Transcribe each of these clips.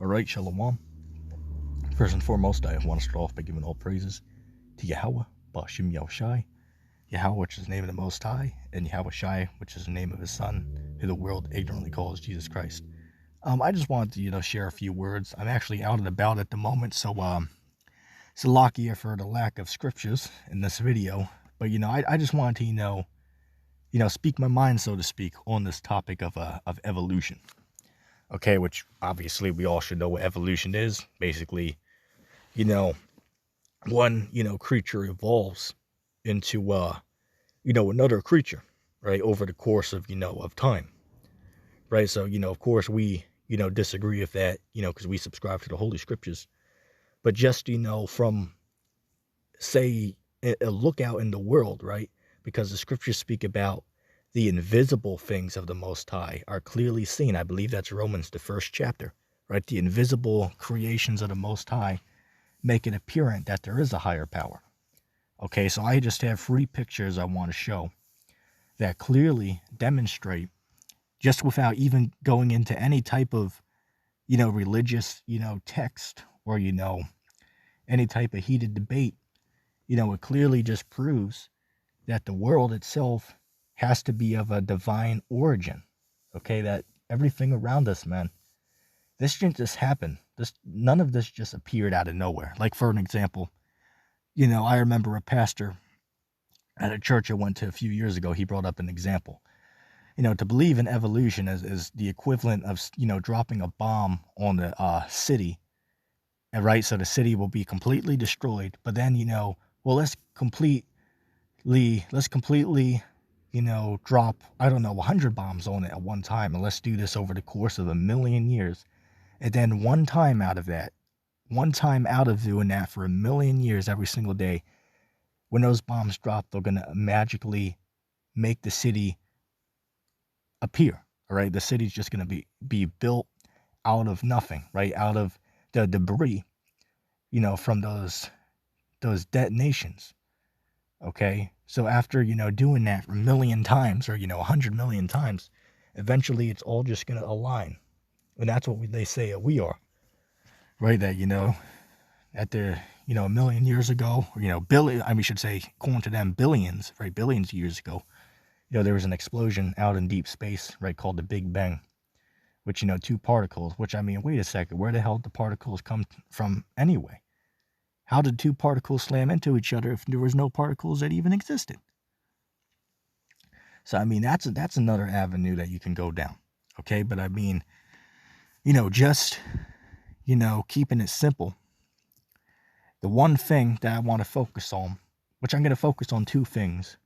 Alright, Shalom. First and foremost, I want to start off by giving all praises to Yahweh, Bashim Yahushai, Yahweh, which is the name of the Most High, and Yahweh Shai, which is the name of his Son, who the world ignorantly calls Jesus Christ. I just wanted to, share a few words. I'm actually out and about at the moment, so Salakia for the lack of scriptures in this video. But, I just wanted to, speak my mind, so to speak, on this topic of evolution. Okay, which obviously we all should know what evolution is. Basically, one, creature evolves into, another creature, right, over the course of, of time, right? So, of course we, disagree with that, because we subscribe to the Holy Scriptures. But just, from, say, a look out in the world, right? Because the Scriptures speak about the invisible things of the Most High are clearly seen. I believe that's Romans, the 1st chapter, right? The invisible creations of the Most High make it apparent that there is a higher power. Okay, so I just have 3 pictures I want to show that clearly demonstrate, just without even going into any type of, religious, text or, any type of heated debate, it clearly just proves that the world itself has to be of a divine origin. Okay, that everything around us, man, this didn't just happen. None of this just appeared out of nowhere. Like, for an example, I remember a pastor at a church I went to a few years ago, he brought up an example. To believe in evolution is the equivalent of, dropping a bomb on the city, right? So the city will be completely destroyed. But then, let's completely, drop, 100 bombs on it at one time. And let's do this over the course of 1,000,000 years. And then one time out of doing that for 1,000,000 years every single day, when those bombs drop, they're going to magically make the city appear, all right? The city's just going to be built out of nothing, right? Out of the debris, from those detonations, okay? So after, doing that for 1,000,000 times or, 100 million times, eventually it's all just going to align. And that's what they say we are, right? That, at the, 1,000,000 years ago, or, we should say, according to them, billions, right? Billions of years ago, there was an explosion out in deep space, right? Called the Big Bang, which, 2 particles, which, wait a second, where the hell did the particles come from anyway? How did 2 particles slam into each other if there was no particles that even existed? So, that's another avenue that you can go down, okay? But, just, keeping it simple. The one thing that I want to focus on, which I'm going to focus on 2 things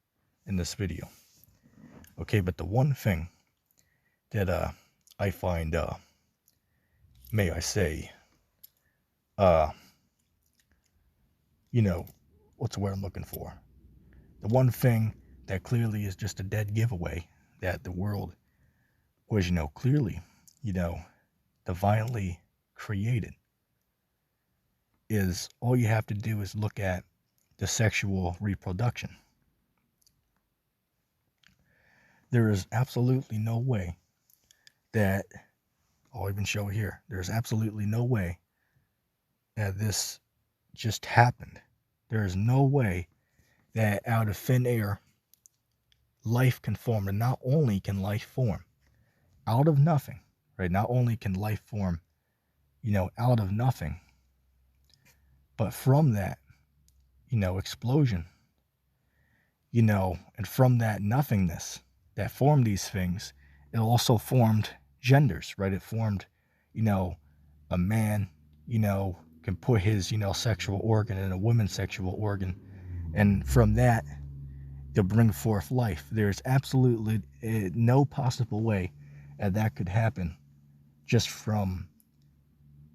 in this video, okay? But the one thing that I find, may I say, what's the word I'm looking for? The one thing that clearly is just a dead giveaway that the world was, clearly, divinely created, is all you have to do is look at the sexual reproduction. There is absolutely no way that, I'll even show it here, there's absolutely no way that this just happened. There is no way that out of thin air life can form. And not only can life form out of nothing, right? Not only can life form, out of nothing, but from that, explosion, and from that nothingness that formed these things, it also formed genders, right? It formed, a man, can put his, sexual organ in a woman's sexual organ. And from that, they'll bring forth life. There's absolutely no possible way that could happen just from,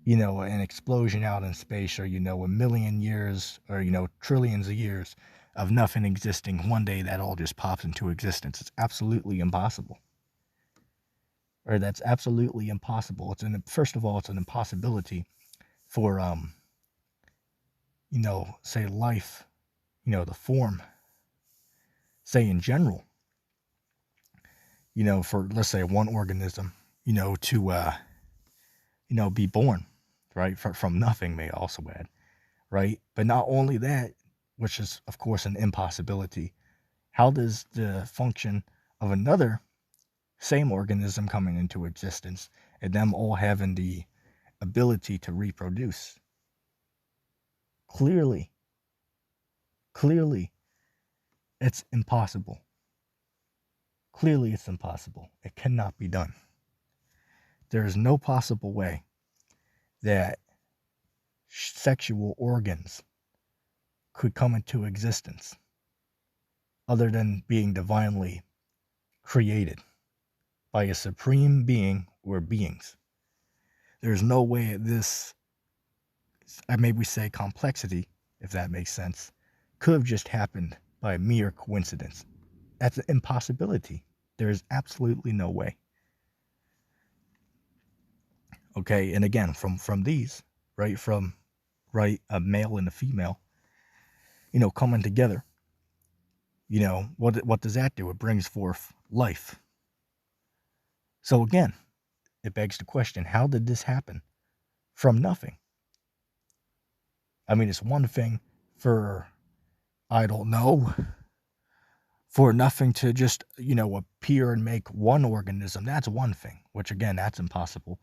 an explosion out in space, or, 1,000,000 years, or, trillions of years of nothing existing. One day that all just pops into existence. It's absolutely impossible. Or that's absolutely impossible. First of all, it's an impossibility for, say life, the form, say in general, for, let's say, one organism, to, be born, right? From nothing, may I also add, right? But not only that, which is, of course, an impossibility, how does the function of another same organism coming into existence and them all having the ability to reproduce? Clearly, it's impossible. Clearly, it's impossible. It cannot be done. There is no possible way that sexual organs could come into existence other than being divinely created by a supreme being or beings. There's no way this, maybe say complexity, if that makes sense, could have just happened by mere coincidence. That's an impossibility. There is absolutely no way. Okay, and again, from these, right, from a male and a female, coming together, what does that do? It brings forth life. So again, it begs the question, how did this happen from nothing? I mean, it's one thing for, I don't know, for nothing to just, appear and make one organism. That's one thing, which again, that's impossible.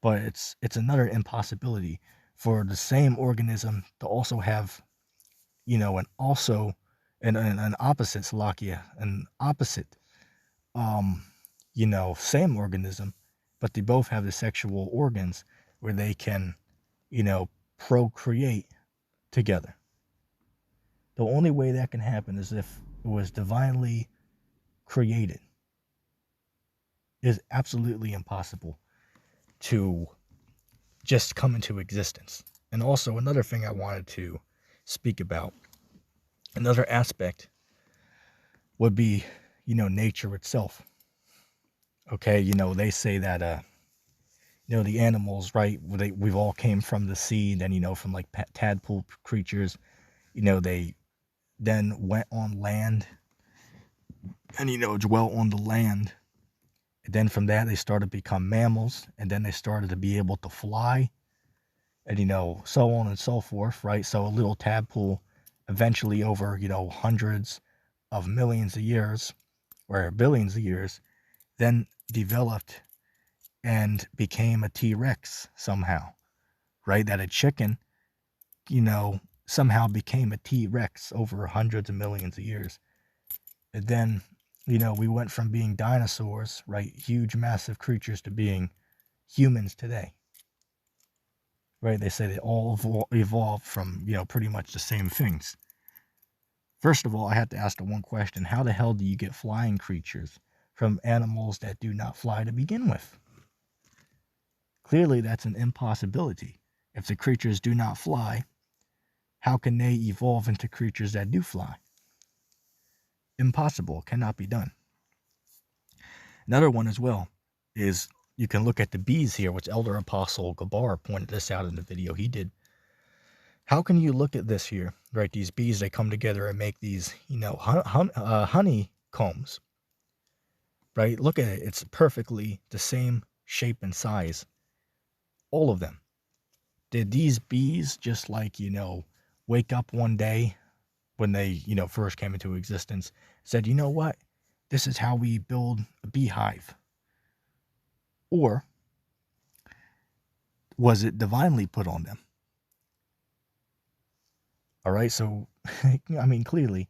But it's another impossibility for the same organism to also have, an opposite Salakia, an opposite, same organism, but they both have the sexual organs where they can, procreate together. The only way that can happen is if it was divinely created. It is absolutely impossible to just come into existence. And also another thing I wanted to speak about, another aspect would be, nature itself. Okay, they say that, the animals, right, we've all came from the sea, then, from like tadpole creatures, they then went on land and, dwelt on the land. And then from that, they started to become mammals, and then they started to be able to fly, and, so on and so forth, right? So a little tadpole eventually over, hundreds of millions of years, or billions of years, then developed and became a T-Rex somehow, right? That a chicken, somehow became a T-Rex over hundreds of millions of years. And then, we went from being dinosaurs, right, huge, massive creatures, to being humans today. Right? They say they all evolved from, pretty much the same things. First of all, I have to ask the one question, how the hell do you get flying creatures from animals that do not fly to begin with? Clearly, that's an impossibility. If the creatures do not fly, how can they evolve into creatures that do fly? Impossible, cannot be done. Another one as well is, you can look at the bees here, which Elder Apostle Gabar pointed this out in the video he did. How can you look at this here, right? These bees, they come together and make these, honeycombs, right? Look at it. It's perfectly the same shape and size. All of them. Did these bees just like, wake up one day when they, first came into existence, said, you know what? This is how we build a beehive. Or was it divinely put on them? All right, so, I mean, clearly,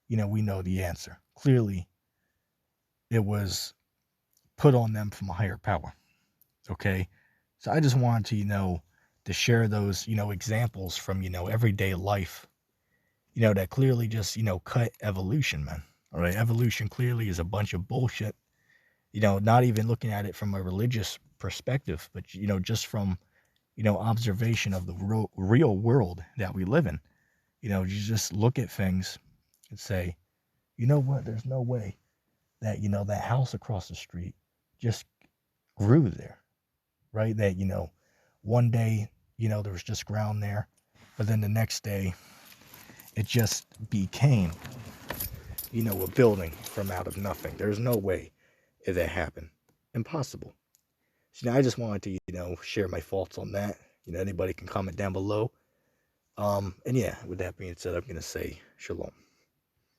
we know the answer. Clearly, it was put on them from a higher power. Okay? So I just wanted to, to share those, examples from, everyday life, that clearly just, cut evolution, man. All right, evolution clearly is a bunch of bullshit. Not even looking at it from a religious perspective, but, just from, observation of the real world that we live in. You just look at things and say, you know what, there's no way that, that house across the street just grew there, right? That, one day, there was just ground there, but then the next day it just became, a building from out of nothing. There's no way that happened. Impossible. So now I just wanted to, share my thoughts on that. Anybody can comment down below. And yeah, with that being said, I'm going to say shalom.